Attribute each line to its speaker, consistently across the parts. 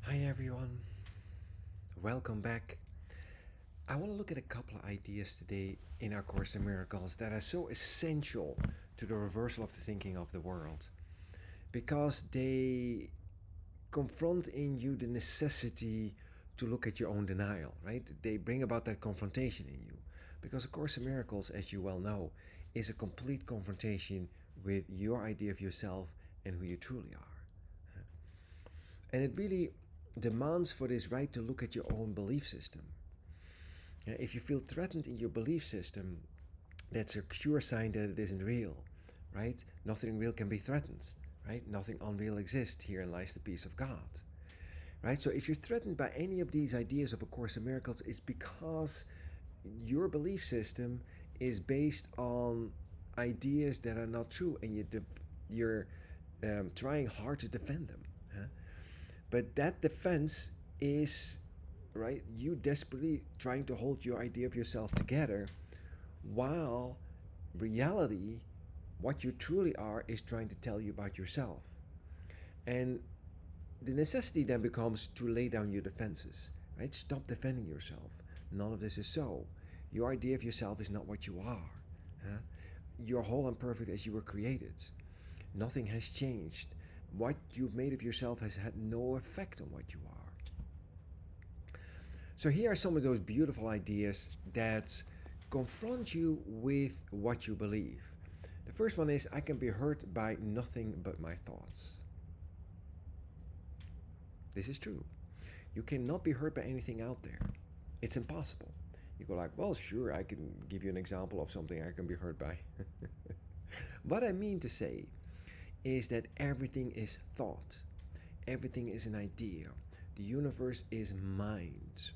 Speaker 1: Hi everyone, welcome back. I want to look at a couple of ideas today in our Course in Miracles that are so essential to the reversal of the thinking of the world because they confront in you the necessity to look at your own denial, right? They bring about that confrontation in you because A Course in Miracles, as you well know, is a complete confrontation with your idea of yourself and who you truly are. And it really demands for this right to look at your own belief system. If you feel threatened in your belief system, that's a sure sign that it isn't real, right? Nothing real can be threatened, right? Nothing unreal exists. Herein lies the peace of God, right? So if you're threatened by any of these ideas of A Course in Miracles, it's because your belief system is based on ideas that are not true, and you're trying hard to defend them. Huh? But that defense is, right, you desperately trying to hold your idea of yourself together while reality, what you truly are, is trying to tell you about yourself. And the necessity then becomes to lay down your defenses, right? Stop defending yourself. None of this is so. Your idea of yourself is not what you are. Huh? You're whole and perfect as you were created. Nothing has changed. What you've made of yourself has had no effect on what you are. So here are some of those beautiful ideas that confront you with what you believe. The first one is I can be hurt by nothing but my thoughts. This is true. You cannot be hurt by anything out there. It's impossible. You go like, well, sure, I can give you an example of something I can be hurt by. What I mean to say is that everything is thought. Everything is an idea. The universe is mind.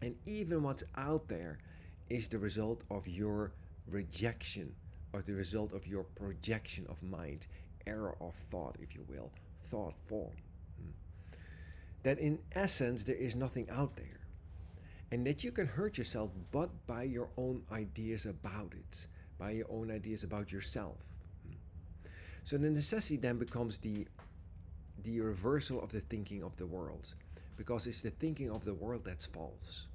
Speaker 1: And even what's out there is the result of your rejection, or the result of your projection of mind, error of thought, if you will, thought form. That in essence, there is nothing out there. And that you can hurt yourself but by your own ideas about it, by your own ideas about yourself. So the necessity then becomes the reversal of the thinking of the world, because it's the thinking of the world that's false,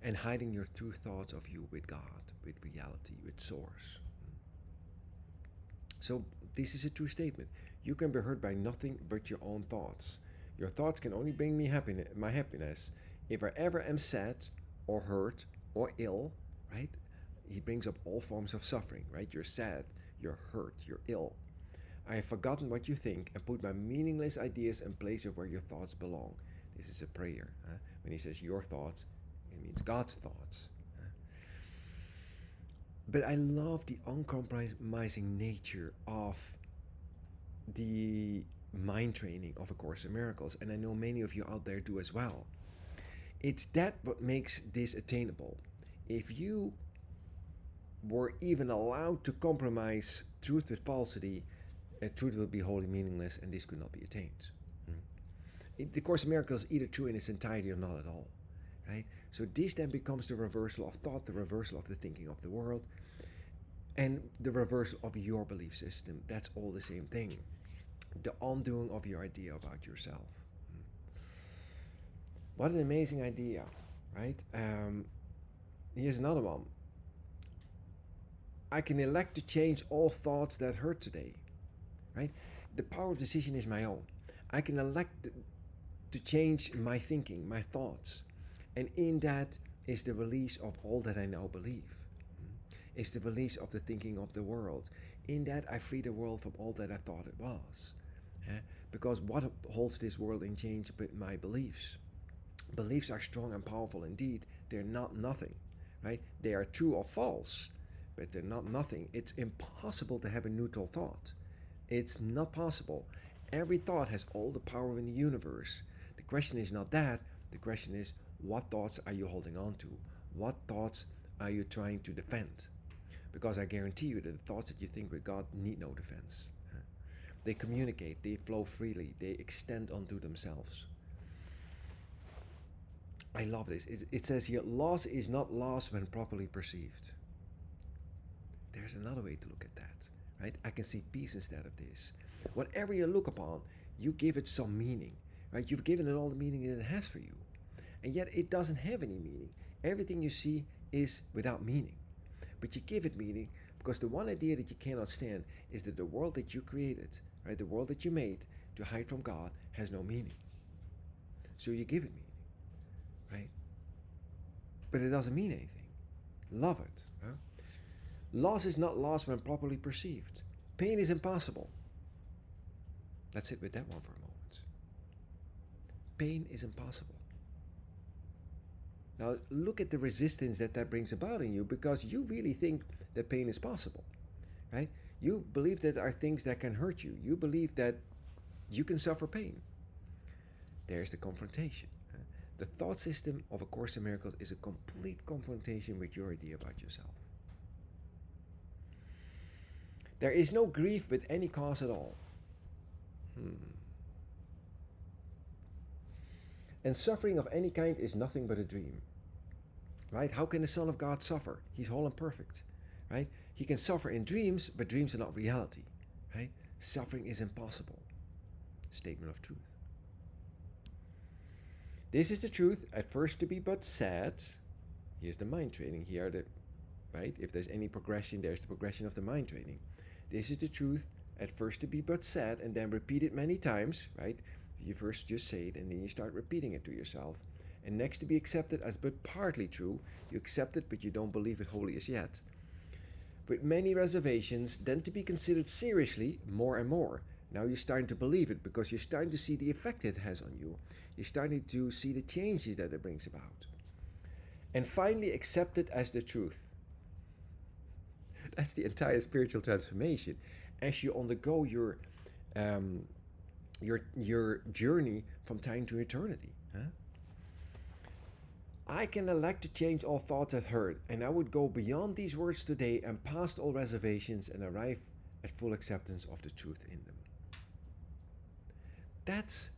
Speaker 1: and hiding your true thoughts of you with God, with reality, with Source. So this is a true statement. You can be hurt by nothing but your own thoughts. Your thoughts can only bring me happiness, my happiness. If I ever am sad or hurt or ill, right? He brings up all forms of suffering, right? You're sad, you're hurt, you're ill. I have forgotten what you think and put my meaningless ideas in place of where your thoughts belong. This is a prayer. Huh? When he says your thoughts, it means God's thoughts. Huh? But I love the uncompromising nature of the mind training of A Course in Miracles, and I know many of you out there do as well. It's that what makes this attainable. If you were even allowed to compromise truth with falsity, truth would be wholly meaningless and this could not be attained. The Course in Miracles is either true in its entirety or not at all. Right? So this then becomes the reversal of thought, the reversal of the thinking of the world, and the reversal of your belief system. That's all the same thing. The undoing of your idea about yourself. What an amazing idea, right? Here's another one. I can elect to change all thoughts that hurt today, right? The power of decision is my own. I can elect to change my thinking, my thoughts. And in that is the release of all that I now believe. It's the release of the thinking of the world. In that I free the world from all that I thought it was. Because what holds this world in chains but my beliefs? Beliefs are strong and powerful indeed. They're not nothing, right? They are true or false, but they're not nothing. It's impossible to have a neutral thought. It's not possible. Every thought has all the power in the universe. The question is not that. The question is, what thoughts are you holding on to? What thoughts are you trying to defend? Because I guarantee you that the thoughts that you think with God need no defense. They communicate, they flow freely, they extend onto themselves. I love this. It says here, loss is not loss when properly perceived. There's another way to look at that, right? I can see peace instead of this. Whatever you look upon, you give it some meaning, right? You've given it all the meaning that it has for you. And yet it doesn't have any meaning. Everything you see is without meaning. But you give it meaning because the one idea that you cannot stand is that the world that you created, right, the world that you made to hide from God has no meaning. So you give it meaning, right? But it doesn't mean anything. Love it. Huh? Loss is not loss when properly perceived. Pain is impossible. Let's sit with that one for a moment. Pain is impossible. Now look at the resistance that that brings about in you because you really think that pain is possible, right? You believe that there are things that can hurt you. You believe that you can suffer pain. There's the confrontation. The thought system of A Course in Miracles is a complete confrontation with your idea about yourself. There is no grief with any cause at all. And suffering of any kind is nothing but a dream. Right? How can the Son of God suffer? He's whole and perfect. Right? He can suffer in dreams, but dreams are not reality. Right? Suffering is impossible. Statement of truth. This is the truth, at first to be but sad. Here's the mind training. Here are the, right? If there's any progression, there's the progression of the mind training. This is the truth, at first to be but sad, and then repeat it many times, right? You first just say it, and then you start repeating it to yourself. And next to be accepted as but partly true, you accept it, but you don't believe it wholly as yet. With many reservations, then to be considered seriously more and more. Now you're starting to believe it because you're starting to see the effect it has on you. You're starting to see the changes that it brings about. And finally accept it as the truth. That's the entire spiritual transformation. As you undergo your journey from time to eternity. Huh? I can elect to change all thoughts that hurt, and I would go beyond these words today and past all reservations and arrive at full acceptance of the truth in them. That's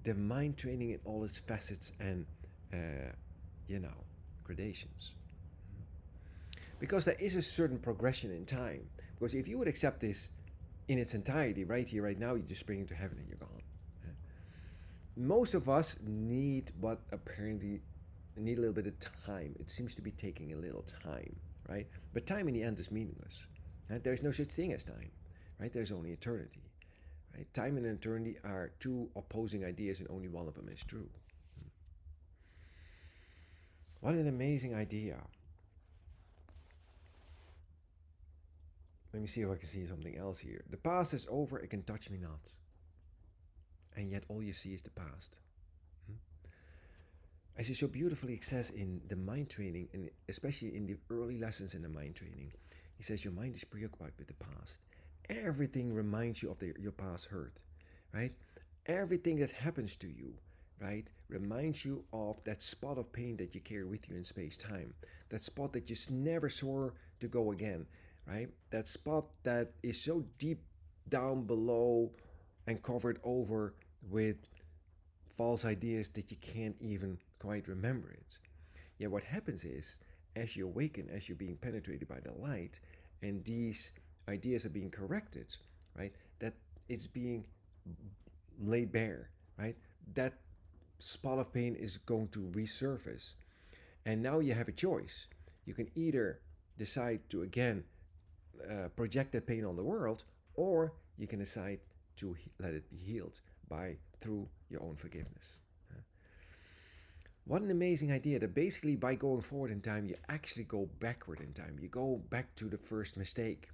Speaker 1: the mind training in all its facets and, gradations. Because there is a certain progression in time. Because if you would accept this in its entirety, right here, right now, you just spring into heaven and you're gone. Most of us need what apparently need a little bit of time. It seems to be taking a little time, right? But time in the end is meaningless. Right? There's no such thing as time, right? There's only eternity. Right? Time and eternity are two opposing ideas, and only one of them is true. What an amazing idea. Let me see if I can see something else here. The past is over, it can touch me not. And yet all you see is the past. As he so beautifully says in the mind training, and especially in the early lessons in the mind training, he says your mind is preoccupied with the past. Everything reminds you of your past hurt, right? Everything that happens to you, right, reminds you of that spot of pain that you carry with you in space-time. That spot that you never saw to go again, right? That spot that is so deep down below and covered over with false ideas that you can't even quite remember it. Yet what happens is, as you awaken, as you're being penetrated by the light, and these ideas are being corrected, right, that it's being laid bare, right, that spot of pain is going to resurface. And now you have a choice. You can either decide to again project that pain on the world, or you can decide to let it be healed through your own forgiveness. What an amazing idea that basically by going forward in time, you actually go backward in time. You go back to the first mistake,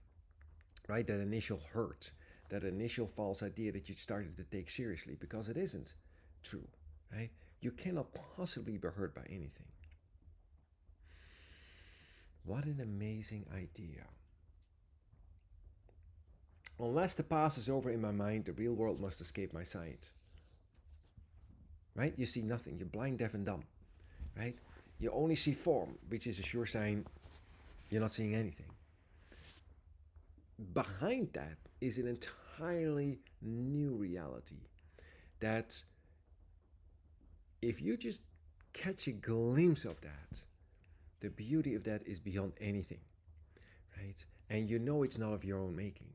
Speaker 1: right? That initial hurt, that initial false idea that you started to take seriously, because it isn't true, right? You cannot possibly be hurt by anything. What an amazing idea. Unless the past is over in my mind, the real world must escape my sight. Right? You see nothing. You're blind, deaf, and dumb. Right? You only see form, which is a sure sign you're not seeing anything. Behind that is an entirely new reality that if you just catch a glimpse of that, the beauty of that is beyond anything. Right? And you know it's not of your own making.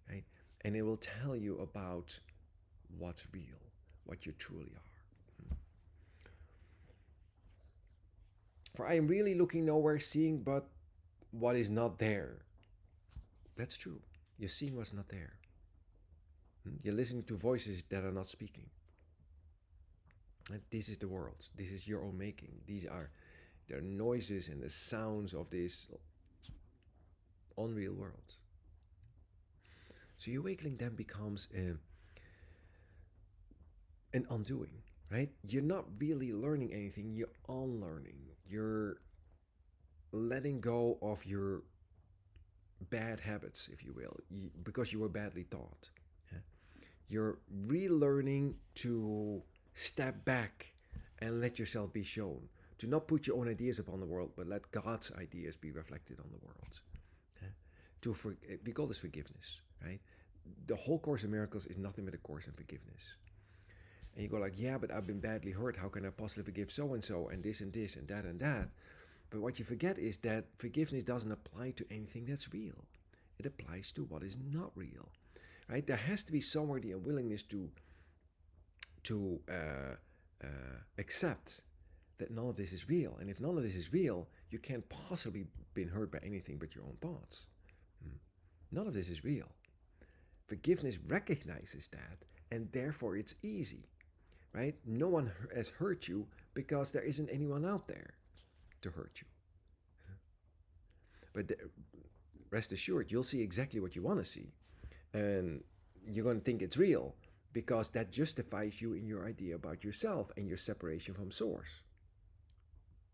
Speaker 1: Right? And it will tell you about what's real, what you truly are. For I am really looking nowhere, seeing but what is not there. That's true. You're seeing what's not there. You're listening to voices that are not speaking. And this is the world. This is your own making. These are the noises and the sounds of this unreal world. So your awakening then becomes an undoing, right? You're not really learning anything, you're unlearning. You're letting go of your bad habits, if you will, because you were badly taught. Yeah? You're relearning to step back and let yourself be shown. To not put your own ideas upon the world, but let God's ideas be reflected on the world. Yeah? We call this forgiveness, right? The whole Course in Miracles is nothing but a course in forgiveness. And you go like, yeah, but I've been badly hurt. How can I possibly forgive so and so and this and this and that and that? But what you forget is that forgiveness doesn't apply to anything that's real. It applies to what is not real, right? There has to be somewhere the unwillingness to accept that none of this is real. And if none of this is real, you can't possibly been hurt by anything but your own thoughts. None of this is real. Forgiveness recognizes that, and therefore it's easy, right? No one has hurt you because there isn't anyone out there to hurt you. But rest assured, you'll see exactly what you want to see. And you're going to think it's real because that justifies you in your idea about yourself and your separation from Source.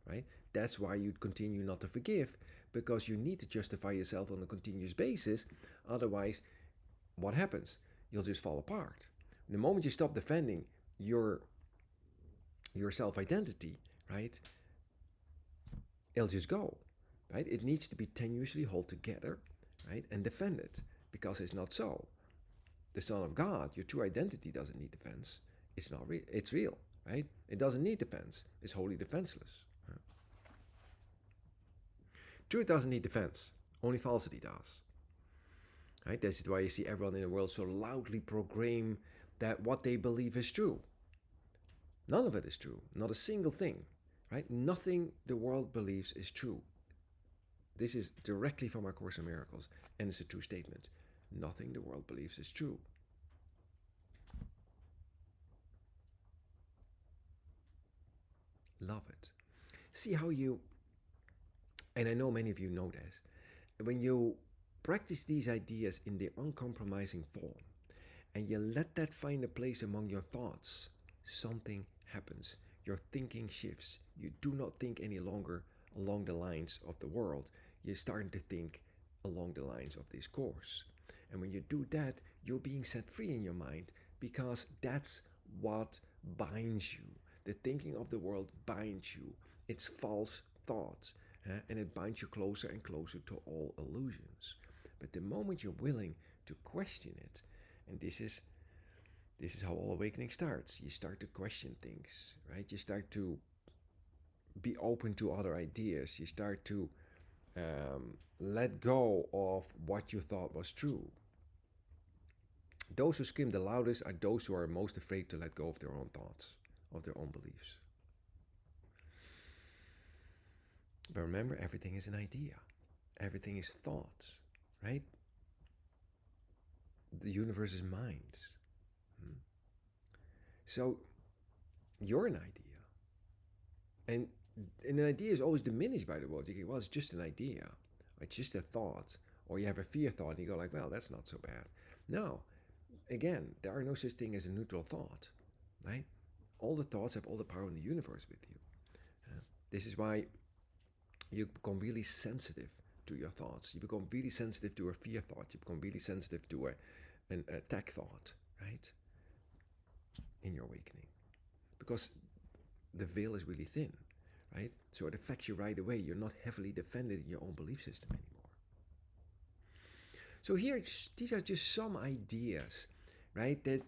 Speaker 1: Right? That's why you continue not to forgive, because you need to justify yourself on a continuous basis. Otherwise, what happens? You'll just fall apart. The moment you stop defending your self-identity, right, it'll just go, right? It needs to be tenuously held together, right, and defended, because it's not so. The Son of God, your true identity, doesn't need defense. It's not real. It's real, right? It doesn't need defense. It's wholly defenseless. Truth doesn't need defense. Only falsity does. Right? This is why you see everyone in the world so loudly proclaim that what they believe is true. None of it is true. Not a single thing. Right? Nothing the world believes is true. This is directly from our Course in Miracles, and it's a true statement. Nothing the world believes is true. Love it. See how you, and I know many of you know this, when you practice these ideas in the uncompromising form, and you let that find a place among your thoughts, something happens. Your thinking shifts. You do not think any longer along the lines of the world. You're starting to think along the lines of this Course. And when you do that, you're being set free in your mind, because that's what binds you. The thinking of the world binds you. It's false thoughts, and it binds you closer and closer to all illusions. But the moment you're willing to question it, and this is how all awakening starts. You start to question things, right? You start to be open to other ideas. You start to let go of what you thought was true. Those who scream the loudest are those who are most afraid to let go of their own thoughts, of their own beliefs. But remember, everything is an idea. Everything is thoughts, right? The universe is minds. So you're an idea. And an idea is always diminished by the world. You go, well, it's just an idea. It's just a thought. Or you have a fear thought and you go like, well, that's not so bad. No. Again, there are no such thing as a neutral thought, right? All the thoughts have all the power in the universe with you. This is why you become really sensitive to your thoughts. You become really sensitive to a fear thought. You become really sensitive to an attack thought, right? In your awakening. Because the veil is really thin, right? So it affects you right away. You're not heavily defended in your own belief system anymore. So here, these are just some ideas, right, that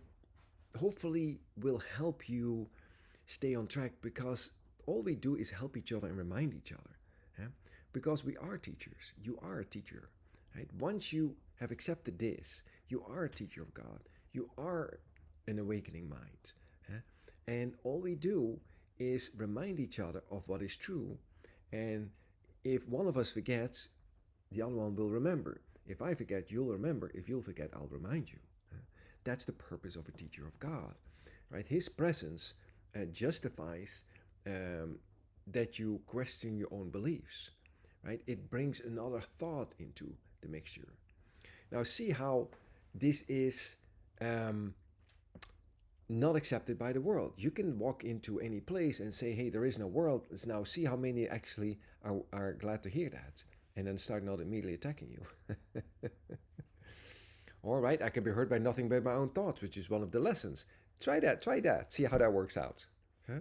Speaker 1: hopefully will help you stay on track, because all we do is help each other and remind each other. Because we are teachers. You are a teacher. Right? Once you have accepted this, you are a teacher of God. You are an awakening mind. And all we do is remind each other of what is true. And if one of us forgets, the other one will remember. If I forget, you'll remember. If you'll forget, I'll remind you. That's the purpose of a teacher of God, right? His presence justifies that you question your own beliefs, right? It brings another thought into the mixture. Now, see how this is not accepted by the world. You can walk into any place and say, hey, there is no world. Let's now see how many actually are glad to hear that and then start not immediately attacking you. All right, I can be hurt by nothing but my own thoughts, which is one of the lessons. Try that. See how that works out. Huh?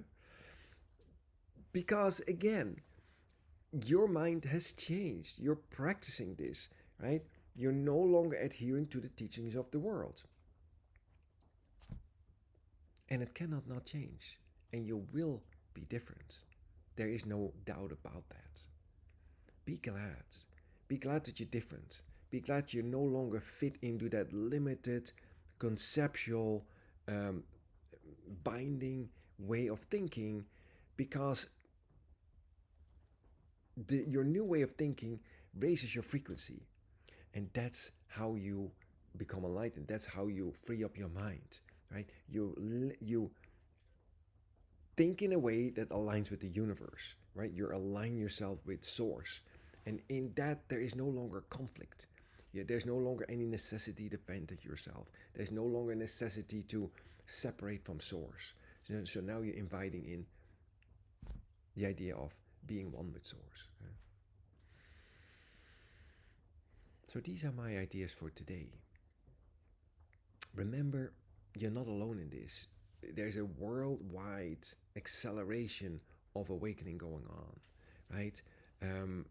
Speaker 1: Because again, your mind has changed. You're practicing this, right? You're no longer adhering to the teachings of the world. And it cannot not change. And you will be different. There is no doubt about that. Be glad. Be glad that you're different. Be glad you no longer fit into that limited, conceptual, um, binding way of thinking, because your new way of thinking raises your frequency. And that's how you become enlightened. That's how you free up your mind, right? You think in a way that aligns with the universe, right? You align yourself with source. And in that, there is no longer conflict. Yeah, there's no longer any necessity to vent at yourself. There's no longer necessity to separate from source. So now you're inviting in the idea of being one with source. So these are my ideas for today. Remember, you're not alone in this. There's a worldwide acceleration of awakening going on, right? Um,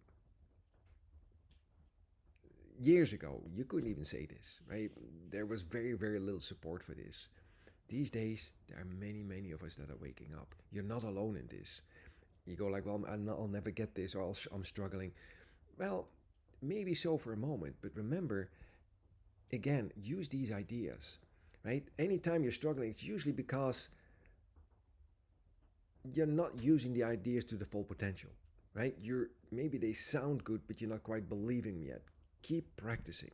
Speaker 1: Years ago, you couldn't even say this, right? There was very, very little support for this. These days, there are many, many of us that are waking up. You're not alone in this. You go like, well, I'll never get this, or I'm struggling. Well, maybe so for a moment, but remember, again, use these ideas, right? Anytime you're struggling, it's usually because you're not using the ideas to the full potential, right? You're maybe they sound good, but you're not quite believing yet. Keep practicing.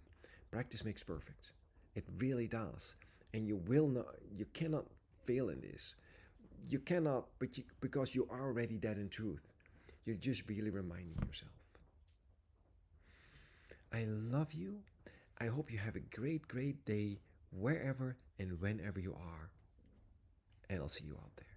Speaker 1: Practice makes perfect. It really does, and you will not. You cannot fail in this. You cannot, because you are already that in truth. You're just really reminding yourself. I love you. I hope you have a great, great day wherever and whenever you are. And I'll see you out there.